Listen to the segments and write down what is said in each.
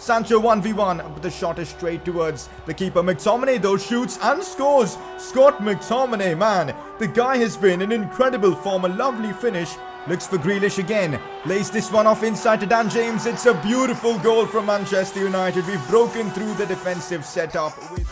Sancho 1v1, but the shot is straight towards the keeper. McTominay though shoots and scores. Scott McTominay, man, the guy has been in incredible form. A lovely finish. Looks for Grealish again. Lays this one off inside to Dan James. It's a beautiful goal from Manchester United. We've broken through the defensive setup with...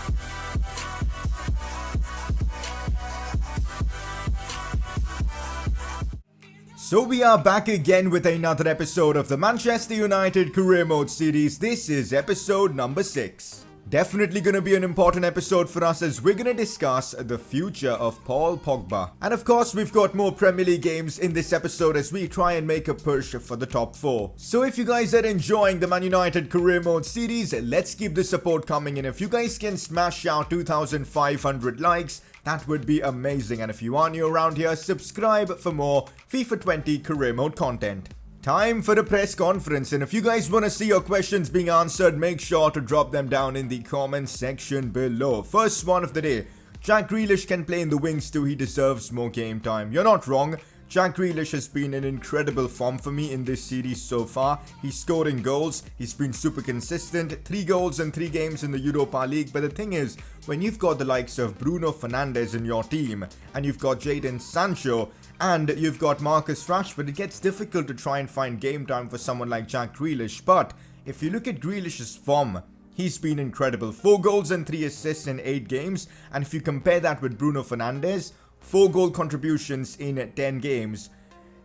So we are back again with another episode of the Manchester United Career Mode series. This is episode number 6. Definitely going to be an important episode for us as we're going to discuss the future of Paul Pogba. And of course, we've got more Premier League games in this episode as we try and make a push for the top 4. So if you guys are enjoying the Man United Career Mode series, let's keep the support coming in. If you guys can smash out 2,500 likes, that would be amazing. And if you are new around here, subscribe for more FIFA 20 Career Mode content. Time for the press conference, and if you guys want to see your questions being answered, make sure to drop them down in the comments section below. First one of the day. Jack Grealish can play in the wings too, he deserves more game time. You're not wrong. Jack Grealish has been in incredible form for me in this series so far. He's scoring goals, he's been super consistent, 3 goals in 3 games in the Europa League. But the thing is, when you've got the likes of Bruno Fernandes in your team, and you've got Jadon Sancho, and you've got Marcus Rashford, it gets difficult to try and find game time for someone like Jack Grealish. But if you look at Grealish's form, he's been incredible. 4 goals and 3 assists in 8 games. And if you compare that with Bruno Fernandes, 4 goal contributions in 10 games.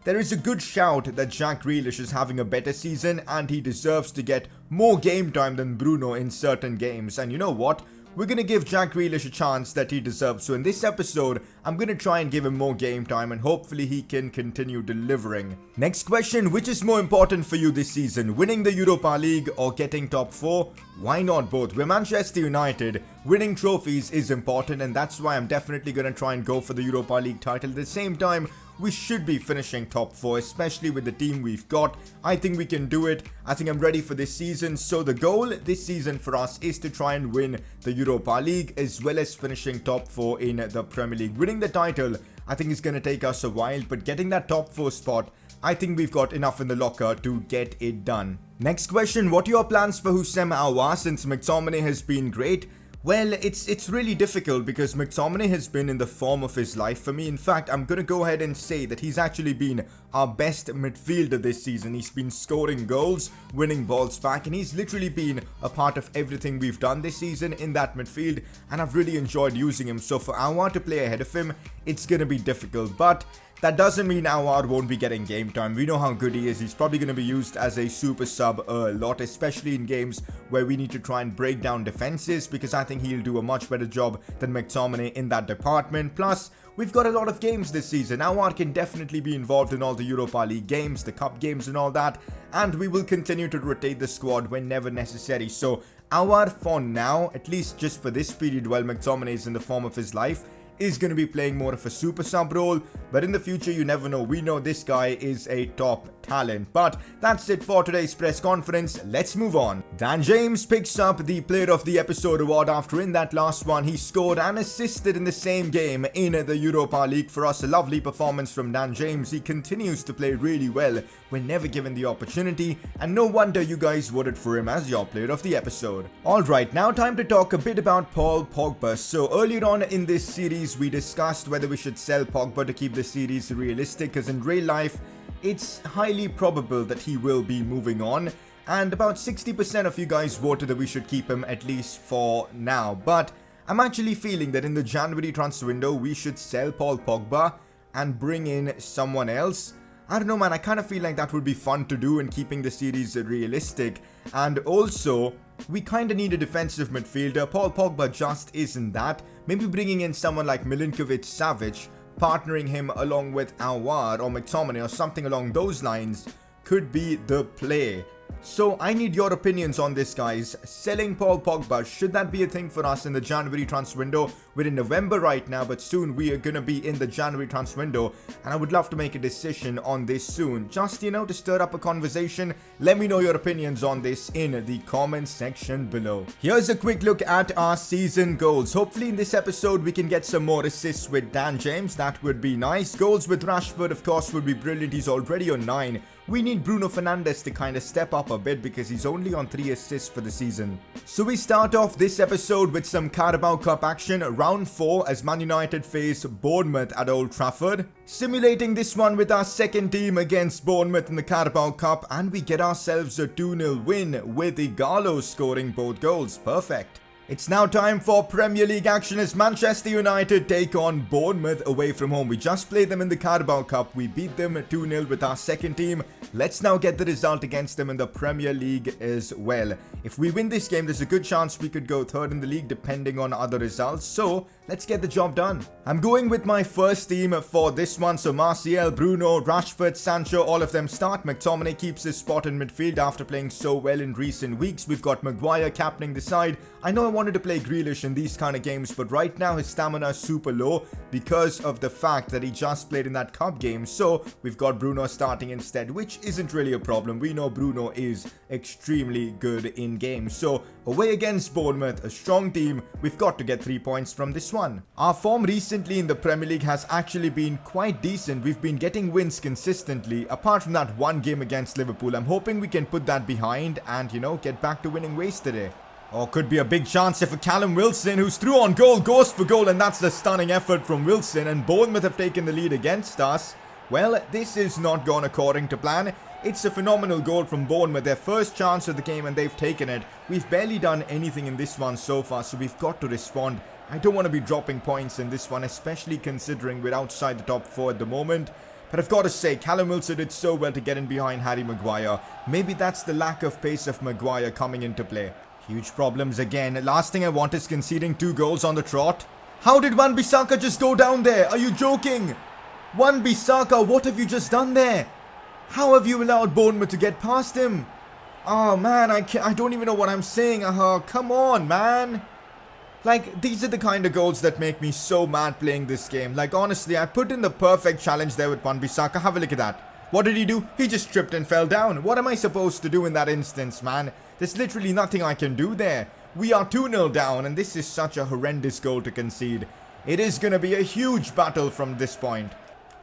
There is a good shout that Jack Grealish is having a better season and he deserves to get more game time than Bruno in certain games. And you know what? We're going to give Jack Grealish a chance that he deserves. So in this episode, I'm going to try and give him more game time and hopefully he can continue delivering. Next question, which is more important for you this season? Winning the Europa League or getting top 4? Why not both? We're Manchester United. Winning trophies is important and that's why I'm definitely going to try and go for the Europa League title. At the same time, we should be finishing top 4, especially with the team we've got. I think we can do it. I think I'm ready for this season. So the goal this season for us is to try and win the Europa League as well as finishing top 4 in the Premier League. Winning the title, I think it's going to take us a while, but getting that top 4 spot, I think we've got enough in the locker to get it done. Next question, what are your plans for Houssem Aouar since McTominay has been great? Well, it's really difficult because McTominay has been in the form of his life for me. In fact, I'm going to go ahead and say that he's actually been our best midfielder this season. He's been scoring goals, winning balls back, and he's literally been a part of everything we've done this season in that midfield, and I've really enjoyed using him. So for Aouar to play ahead of him, it's going to be difficult, but that doesn't mean Aouar won't be getting game time. We know how good he is. He's probably going to be used as a super sub a lot, especially in games where we need to try and break down defenses, because I think he'll do a much better job than McTominay in that department. Plus, we've got a lot of games this season. Aouar can definitely be involved in all the Europa League games, the cup games and all that, and we will continue to rotate the squad whenever necessary. So Aouar for now, at least just for this period while McTominay is in the form of his life, is going to be playing more of a super sub role, but in the future you never know. We know this guy is a top talent. But that's it for today's press conference. Let's move on. Dan James picks up the Player of the Episode award after in that last one he scored and assisted in the same game in the Europa League for us. A lovely performance from Dan James. He continues to play really well whenever given the opportunity, and no wonder you guys voted for him as your Player of the Episode. Alright, now time to talk a bit about Paul Pogba. So earlier on in this series we discussed whether we should sell Pogba to keep the series realistic, because in real life it's highly probable that he will be moving on, and about 60% of you guys voted that we should keep him at least for now. But I'm actually feeling that in the January transfer window we should sell Paul Pogba and bring in someone else. I don't know, man, I kind of feel like that would be fun to do in keeping the series realistic. And also, we kind of need a defensive midfielder. Paul Pogba just isn't that. Maybe bringing in someone like Milinkovic-Savic, partnering him along with Aouar or McTominay or something along those lines could be the play. So I need your opinions on this, guys. Selling Paul Pogba, should that be a thing for us in the January transfer window? We're in November right now, but soon we are going to be in the January transfer window, and I would love to make a decision on this soon. Just, you know, to stir up a conversation, let me know your opinions on this in the comments section below. Here's a quick look at our season goals. Hopefully in this episode we can get some more assists with Dan James. That would be nice. Goals with Rashford, of course, would be brilliant. He's already on 9. we need Bruno Fernandes to kind of step up a bit because he's only on 3 assists for the season. So we start off this episode with some Carabao Cup action, round 4 as Man United face Bournemouth at Old Trafford. Simulating this one with our second team against Bournemouth in the Carabao Cup, and we get ourselves a 2-0 win with Igalo scoring both goals. Perfect. It's now time for Premier League action as Manchester United take on Bournemouth away from home. We just played them in the Carabao Cup. We beat them 2-0 with our second team. Let's now get the result against them in the Premier League as well. If we win this game, there's a good chance we could go third in the league depending on other results. So let's get the job done. I'm going with my first team for this one. So Martial, Bruno, Rashford, Sancho, all of them start. McTominay keeps his spot in midfield after playing so well in recent weeks. We've got Maguire captaining the side. I know I wanted to play Grealish in these kind of games, but right now his stamina is super low because of the fact that he just played in that cup game. So we've got Bruno starting instead, which isn't really a problem. We know Bruno is extremely good in games. So away against Bournemouth, a strong team, we've got to get 3 points from this one. Our form recently in the Premier League has actually been quite decent. We've been getting wins consistently, apart from that one game against Liverpool. I'm hoping we can put that behind and, get back to winning ways today. Or could be a big chance if a Callum Wilson, who's through on goal, goes for goal, and that's a stunning effort from Wilson, and Bournemouth have taken the lead against us. Well, this is not gone according to plan. It's a phenomenal goal from Bournemouth, their first chance of the game, and they've taken it. We've barely done anything in this one so far, so we've got to respond. I don't want to be dropping points in this one, especially considering we're outside the top 4 at the moment. But I've got to say, Callum Wilson did so well to get in behind Harry Maguire. Maybe that's the lack of pace of Maguire coming into play. Huge problems again. Last thing I want is conceding 2 goals on the trot. How did Wan-Bissaka just go down there? Are you joking? Wan-Bissaka, what have you just done there? How have you allowed Bournemouth to get past him? Oh man, I don't even know what I'm saying. Come on, man. Like, these are the kind of goals that make me so mad playing this game. Like, honestly, I put in the perfect challenge there with Wan-Bissaka. Have a look at that. What did he do? He just tripped and fell down. What am I supposed to do in that instance, man? There's literally nothing I can do there. We are 2-0 down, and this is such a horrendous goal to concede. It is going to be a huge battle from this point.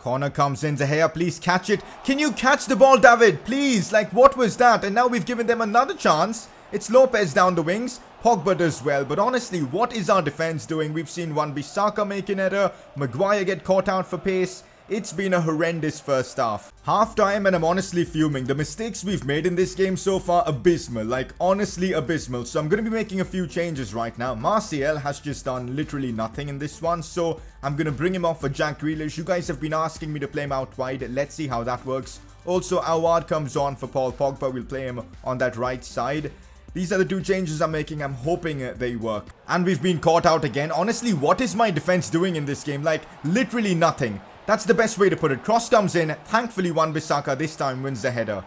Corner comes in. De Gea, please catch it. Can you catch the ball, David? Please. Like, what was that? And now we've given them another chance. It's Lopez down the wings. Pogba does well. But honestly, what is our defense doing? We've seen Wan-Bissaka make an error. Maguire get caught out for pace. It's been a horrendous first half. Half time, and I'm honestly fuming. The mistakes we've made in this game so far, abysmal. Like, honestly abysmal. So I'm going to be making a few changes right now. Martial has just done literally nothing in this one. So I'm going to bring him off for Jack Grealish. You guys have been asking me to play him out wide. Let's see how that works. Also, Awad comes on for Paul Pogba. We'll play him on that right side. These are the 2 changes I'm making. I'm hoping they work. And we've been caught out again. Honestly, what is my defense doing in this game? Like, literally nothing. That's the best way to put it. Cross comes in. Thankfully, Wan-Bissaka this time wins the header.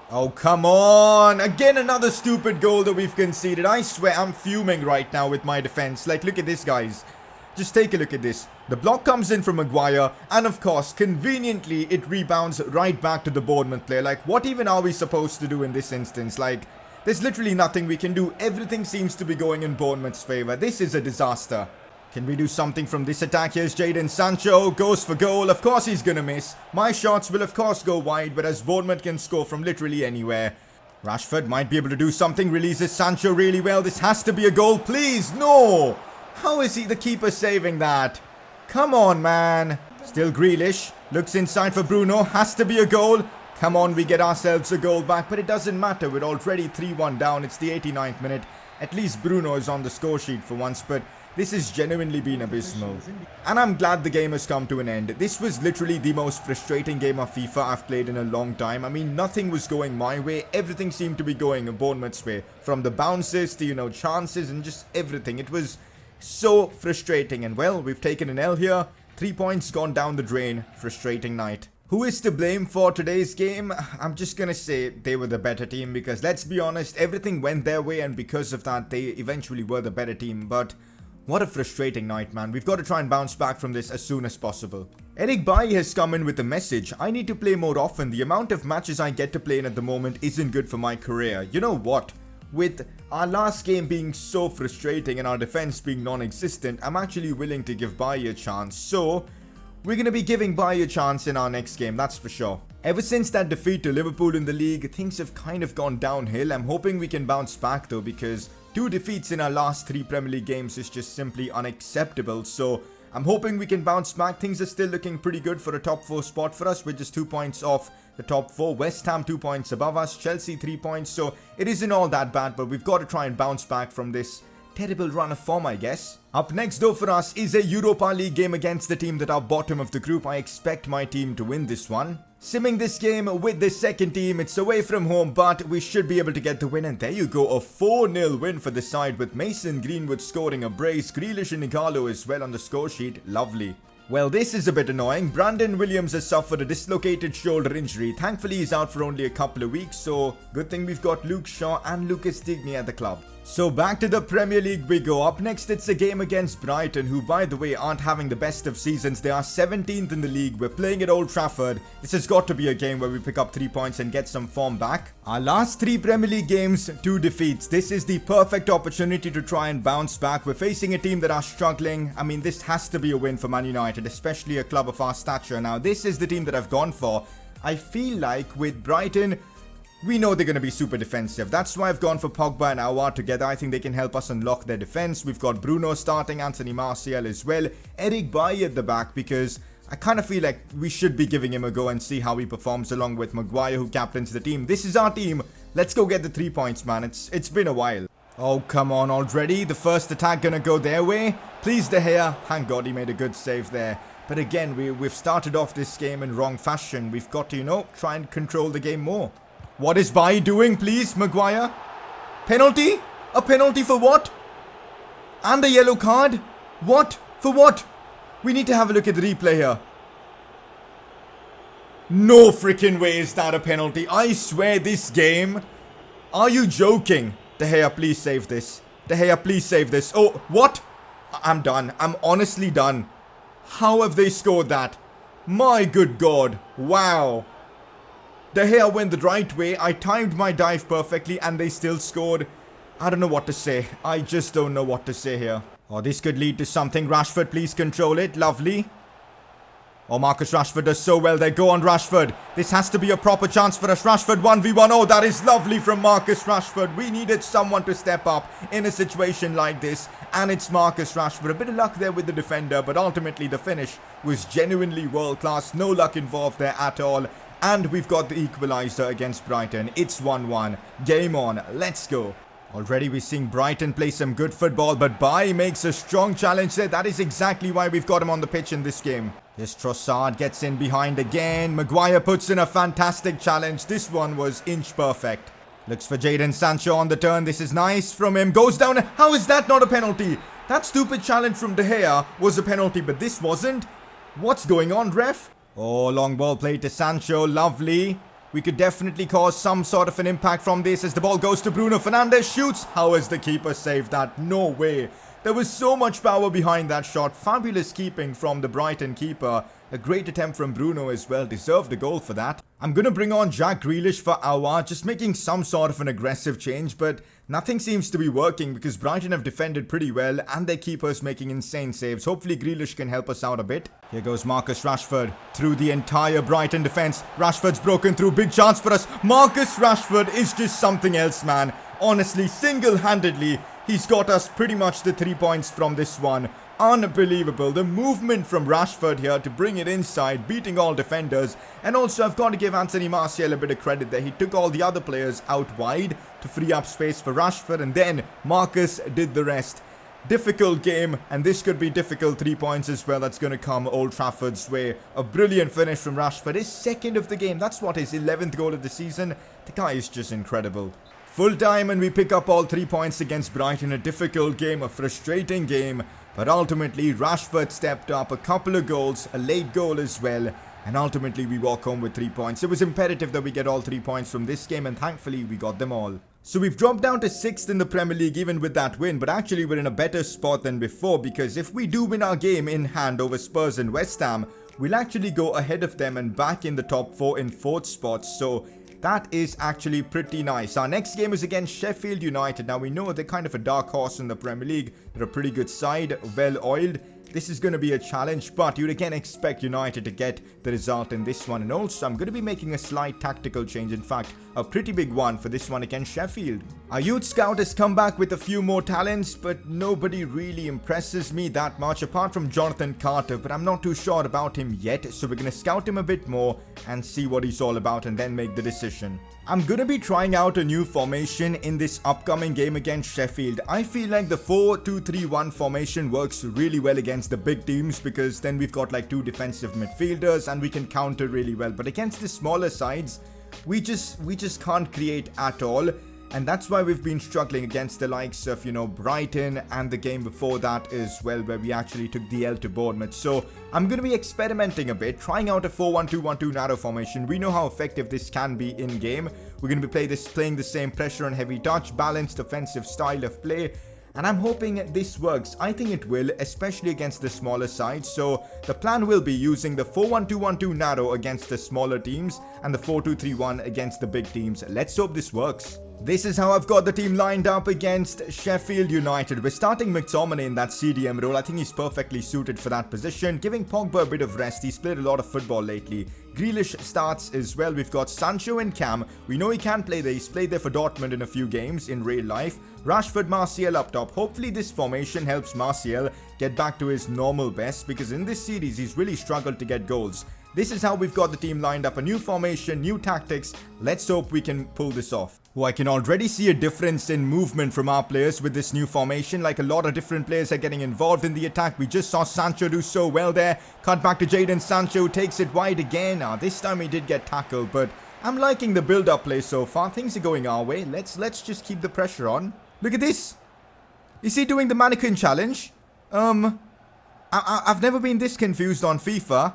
Oh, come on. Again, another stupid goal that we've conceded. I swear, I'm fuming right now with my defense. Like, look at this, guys. Just take a look at this. The block comes in from Maguire. And, of course, conveniently, it rebounds right back to the Bournemouth player. Like, what even are we supposed to do in this instance? Like, there's literally nothing we can do. Everything seems to be going in Bournemouth's favour. This is a disaster. Can we do something from this attack? Here's Jadon Sancho, goes for goal. Of course he's gonna miss. My shots will of course go wide, but as Bournemouth can score from literally anywhere. Rashford might be able to do something, releases Sancho really well. This has to be a goal, please. No! How is he the keeper saving that? Come on, man. Still Grealish, looks inside for Bruno, has to be a goal. Come on, we get ourselves a goal back, but it doesn't matter. We're already 3-1 down. It's the 89th minute. At least Bruno is on the score sheet for once, but this has genuinely been abysmal. And I'm glad the game has come to an end. This was literally the most frustrating game of FIFA I've played in a long time. I mean, nothing was going my way. Everything seemed to be going Bournemouth's way. From the bounces to, chances and just everything. It was so frustrating. And well, we've taken an L here. 3 points gone down the drain. Frustrating night. Who is to blame for today's game? I'm just gonna say they were the better team because let's be honest, everything went their way and because of that, they eventually were the better team. But what a frustrating night, man. We've got to try and bounce back from this as soon as possible. Eric Bailly has come in with a message. I need to play more often. The amount of matches I get to play in at the moment isn't good for my career. You know what? With our last game being so frustrating and our defense being non-existent, I'm actually willing to give Bailly a chance. So we're going to be giving Bailly a chance in our next game, that's for sure. Ever since that defeat to Liverpool in the league, things have kind of gone downhill. I'm hoping we can bounce back though, because 2 defeats in our last 3 Premier League games is just simply unacceptable. So I'm hoping we can bounce back. Things are still looking pretty good for a top 4 spot for us. We're just 2 points off the top 4. West Ham 2 points above us. Chelsea 3 points. So it isn't all that bad, but we've got to try and bounce back from this terrible run of form, I guess. Up next though for us is a Europa League game against the team that are bottom of the group. I expect my team to win this one. Simming this game with the second team. It's away from home, but we should be able to get the win. And there you go, a 4-0 win for the side with Mason Greenwood scoring a brace. Grealish and Igalo as well on the score sheet. Lovely. Well, this is a bit annoying. Brandon Williams has suffered a dislocated shoulder injury. Thankfully, he's out for only a couple of weeks, so good thing we've got Luke Shaw and Lucas Digne at the club. So back to the Premier League we go. Up next, it's a game against Brighton, who, by the way, aren't having the best of seasons. They are 17th in the league. We're playing at Old Trafford. This has got to be a game where we pick up 3 points and get some form back. Our last 3 Premier League games, 2 defeats. This is the perfect opportunity to try and bounce back. We're facing a team that are struggling. I mean, this has to be a win for Man United, especially a club of our stature. Now, this is the team that I've gone for. I feel like with Brighton, we know they're going to be super defensive. That's why I've gone for Pogba and Aouar together. I think they can help us unlock their defense. We've got Bruno starting, Anthony Martial as well, Eric Bailly at the back, because I kind of feel like we should be giving him a go and see how he performs along with Maguire, who captains the team. This is our team. Let's go get the 3 points, man. It's been a while. Oh, come on already. The first attack going to go their way. Please, De Gea. Thank God he made a good save there. But again, we've started off this game in wrong fashion. We've got to, try and control the game more. What is Bailly doing, please, Maguire? Penalty? A penalty for what? And a yellow card? What? For what? We need to have a look at the replay here. No freaking way is that a penalty. I swear this game. Are you joking? De Gea, please save this. De Gea, please save this. Oh, what? I'm done. I'm honestly done. How have they scored that? My good God. Wow. De Gea went the right way. I timed my dive perfectly and they still scored. I don't know what to say. I just don't know what to say here. Oh, this could lead to something. Rashford, please control it. Lovely. Oh, Marcus Rashford does so well there. Go on, Rashford. This has to be a proper chance for us. Rashford 1v1. Oh, that is lovely from Marcus Rashford. We needed someone to step up in a situation like this. And it's Marcus Rashford. A bit of luck there with the defender, but ultimately the finish was genuinely world class. No luck involved there at all. And we've got the equaliser against Brighton. It's 1-1. Game on. Let's go. Already we're seeing Brighton play some good football, but Bailly makes a strong challenge there. That is exactly why we've got him on the pitch in this game. This Trossard gets in behind again. Maguire puts in a fantastic challenge. This one was inch perfect. Looks for Jadon Sancho on the turn. This is nice from him. Goes down. How is that not a penalty? That stupid challenge from De Gea was a penalty, but this wasn't. What's going on, ref? Oh, long ball played to Sancho. Lovely. We could definitely cause some sort of an impact from this as the ball goes to Bruno Fernandes. Shoots. How has the keeper saved that? No way. There was so much power behind that shot. Fabulous keeping from the Brighton keeper. A great attempt from Bruno as well. Deserved a goal for that. I'm going to bring on Jack Grealish for Aouar. Just making some sort of an aggressive change, but nothing seems to be working because Brighton have defended pretty well and their keeper's making insane saves. Hopefully Grealish can help us out a bit. Here goes Marcus Rashford through the entire Brighton defense. Rashford's broken through. Big chance for us. Marcus Rashford is just something else, man. Honestly, single-handedly, he's got us pretty much the 3 points from this one. Unbelievable. The movement from Rashford here to bring it inside, beating all defenders. And also, I've got to give Anthony Martial a bit of credit there. He took all the other players out wide to free up space for Rashford. And then Marcus did the rest. Difficult game, and this could be difficult 3 points as well. That's going to come Old Trafford's way. A brilliant finish from Rashford. His second of the game. That's what, his 11th goal of the season. The guy is just incredible. Full time and we pick up all 3 points against Brighton. A difficult game, a frustrating game. But ultimately, Rashford stepped up. A couple of goals, a late goal as well. And ultimately, we walk home with 3 points. It was imperative that we get all 3 points from this game. And thankfully, we got them all. So we've dropped down to 6th in the Premier League even with that win. But actually, we're in a better spot than before. Because if we do win our game in hand over Spurs and West Ham, we'll actually go ahead of them and back in the top 4 in 4th spots. So that is actually pretty nice. Our next game is against Sheffield United. Now we know they're kind of a dark horse in the Premier League. They're a pretty good side, well oiled. This is going to be a challenge, but you'd again expect United to get the result in this one. And also, I'm going to be making a slight tactical change. In fact, a pretty big one for this one against Sheffield. Our youth scout has come back with a few more talents, but nobody really impresses me that much apart from Jonathan Carter. But I'm not too sure about him yet, so we're going to scout him a bit more and see what he's all about and then make the decision. I'm going to be trying out a new formation in this upcoming game against Sheffield. I feel like the 4-2-3-1 formation works really well against the big teams because then we've got like two defensive midfielders and we can counter really well. But against the smaller sides, we just can't create at all. And that's why we've been struggling against the likes of, Brighton and the game before that as well, where we actually took the L to Bournemouth. So I'm going to be experimenting a bit, trying out a 4-1-2-1-2 narrow formation. We know how effective this can be in game. We're going to be playing the same pressure and heavy touch, balanced offensive style of play. And I'm hoping this works. I think it will, especially against the smaller sides. So the plan will be using the 4-1-2-1-2 narrow against the smaller teams and the 4-2-3-1 against the big teams. Let's hope this works. This is how I've got the team lined up against Sheffield United. We're starting McTominay in that CDM role. I think he's perfectly suited for that position. Giving Pogba a bit of rest. He's played a lot of football lately. Grealish starts as well. We've got Sancho and Cam. We know he can play there. He's played there for Dortmund in a few games in real life. Rashford, Martial up top. Hopefully this formation helps Martial get back to his normal best, because in this series he's really struggled to get goals. This is how we've got the team lined up. A new formation, new tactics. Let's hope we can pull this off. Oh, I can already see a difference in movement from our players with this new formation. Like, a lot of different players are getting involved in the attack. We just saw Sancho do so well there. Cut back to Jadon Sancho, takes it wide again. This time he did get tackled, but I'm liking the build-up play so far. Things are going our way. Let's just keep the pressure on. Look at this. Is he doing the mannequin challenge? I've never been this confused on FIFA.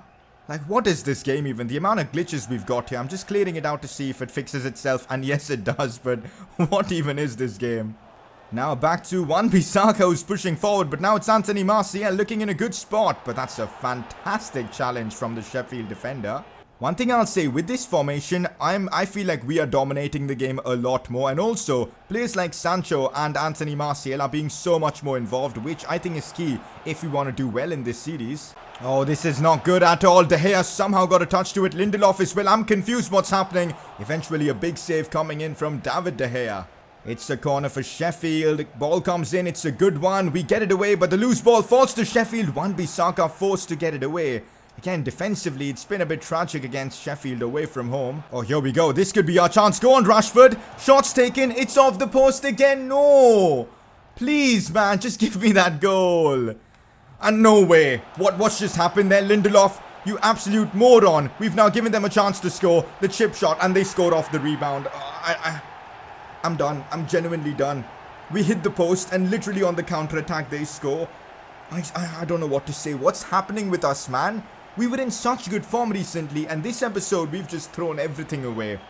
Like, what is this game even? The amount of glitches we've got here. I'm just clearing it out to see if it fixes itself. And yes, it does. But what even is this game? Now back to Wan-Bissaka, who's pushing forward. But now it's Anthony Martial looking in a good spot. But that's a fantastic challenge from the Sheffield defender. One thing I'll say, with this formation, I feel like we are dominating the game a lot more. And also, players like Sancho and Anthony Martial are being so much more involved, which I think is key if we want to do well in this series. Oh, this is not good at all. De Gea somehow got a touch to it. Lindelof as well. I'm confused what's happening. Eventually, a big save coming in from David De Gea. It's a corner for Sheffield. Ball comes in. It's a good one. We get it away, but the loose ball falls to Sheffield. Wan-Bissaka forced to get it away. Again, defensively, it's been a bit tragic against Sheffield away from home. Oh, here we go. This could be our chance. Go on, Rashford. Shots taken. It's off the post again. No. Please, man. Just give me that goal. And no way. What's just happened there? Lindelof, you absolute moron. We've now given them a chance to score. The chip shot, and they scored off the rebound. I'm done. I'm genuinely done. We hit the post, and literally on the counter-attack, they score. I don't know what to say. What's happening with us, man? We were in such good form recently, and this episode, we've just thrown everything away.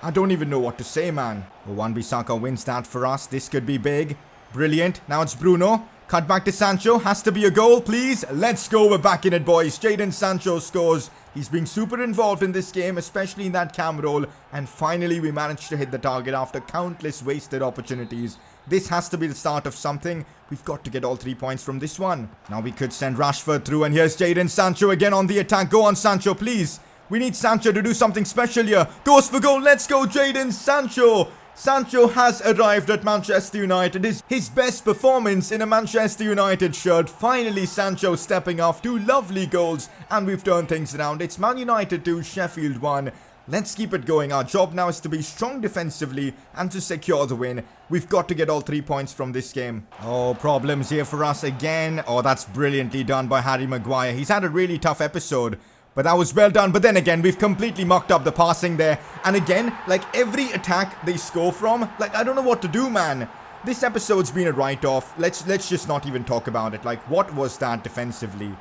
I don't even know what to say, man. Wan-Bissaka wins that for us. This could be big. Brilliant. Now it's Bruno. Cut back to Sancho. Has to be a goal, please. Let's go. We're back in it, boys. Jadon Sancho scores. He's being super involved in this game, especially in that cam role. And finally, we managed to hit the target after countless wasted opportunities. This has to be the start of something. We've got to get all 3 points from this one. Now we could send Rashford through, and here's Jadon Sancho again on the attack. Go on, Sancho, please. We need Sancho to do something special here. Goes for goal. Let's go, Jadon Sancho. Sancho has arrived at Manchester United. His best performance in a Manchester United shirt. Finally, Sancho stepping off. 2 lovely goals, and we've turned things around. It's Man United 2, Sheffield 1. Let's keep it going. Our job now is to be strong defensively and to secure the win. We've got to get all 3 points from this game. Oh, problems here for us again. Oh, that's brilliantly done by Harry Maguire. He's had a really tough episode, but that was well done. But then again, we've completely mucked up the passing there. And again, like every attack they score from, like, I don't know what to do, man. This episode's been a write-off. Let's just not even talk about it. Like, what was that defensively?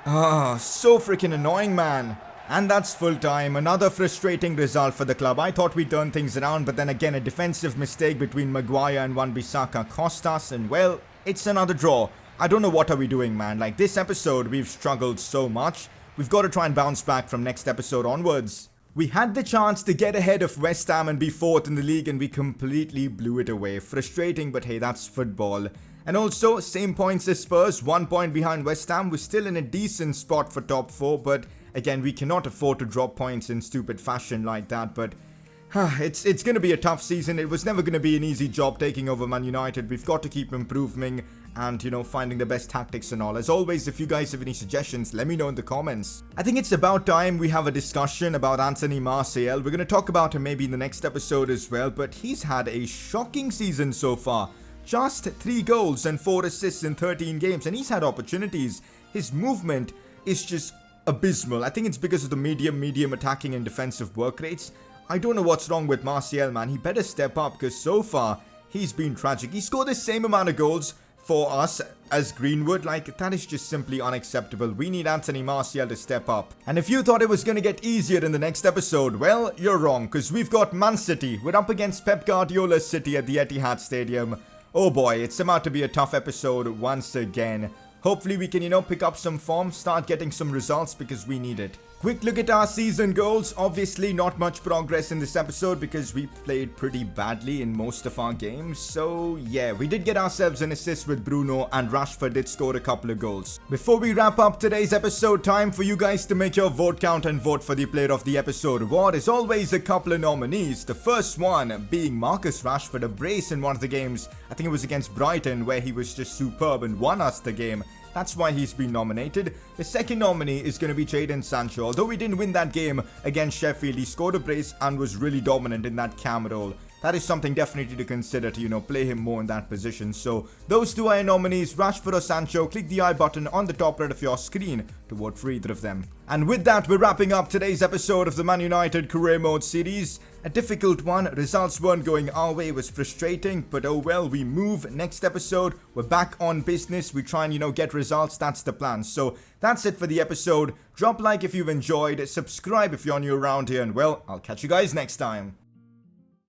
So freaking annoying, man. And that's full time. Another frustrating result for the club. I thought we'd turn things around, but then again, a defensive mistake between Maguire and Wan-Bissaka cost us. And well, it's another draw. I don't know what are we doing, man. Like, this episode, we've struggled so much. We've got to try and bounce back from next episode onwards. We had the chance to get ahead of West Ham and be 4th in the league, and we completely blew it away. Frustrating, but hey, that's football. And also, same points as Spurs, 1 point behind West Ham. We're still in a decent spot for top 4, but again, we cannot afford to drop points in stupid fashion like that. But it's going to be a tough season. It was never going to be an easy job taking over Man United. We've got to keep improving and, finding the best tactics and all. As always, if you guys have any suggestions, let me know in the comments. I think it's about time we have a discussion about Anthony Martial. We're going to talk about him maybe in the next episode as well, but he's had a shocking season so far. Just 3 goals and 4 assists in 13 games, and he's had opportunities. His movement is just abysmal. I think it's because of the medium attacking and defensive work rates. I don't know what's wrong with Martial, man. He better step up, because so far, he's been tragic. He scored the same amount of goals for us as Greenwood. Like, that is just simply unacceptable. We need Anthony Martial to step up. And if you thought it was going to get easier in the next episode, well, you're wrong, because we've got Man City. We're up against Pep Guardiola's City at the Etihad Stadium. Oh boy, it's about to be a tough episode once again. Hopefully we can, pick up some form, start getting some results, because we need it. Quick look at our season goals. Obviously not much progress in this episode because we played pretty badly in most of our games. So yeah, we did get ourselves an assist with Bruno, and Rashford did score a couple of goals. Before we wrap up today's episode, time for you guys to make your vote count and vote for the player of the episode award. As always, a couple of nominees. The first one being Marcus Rashford, a brace in one of the games. I think it was against Brighton, where he was just superb and won us the game. That's why he's been nominated. The second nominee is going to be Jadon Sancho. Although we didn't win that game against Sheffield, he scored a brace and was really dominant in that cam role. That is something definitely to consider to, play him more in that position. So those two are your nominees, Rashford or Sancho. Click the I button on the top right of your screen to vote for either of them. And with that, we're wrapping up today's episode of the Man United Career Mode series. A difficult one. Results weren't going our way. It was frustrating, but oh well, we move. Next episode, we're back on business. We try and, get results. That's the plan. So that's it for the episode. Drop a like if you've enjoyed. Subscribe if you're new around here. And well, I'll catch you guys next time.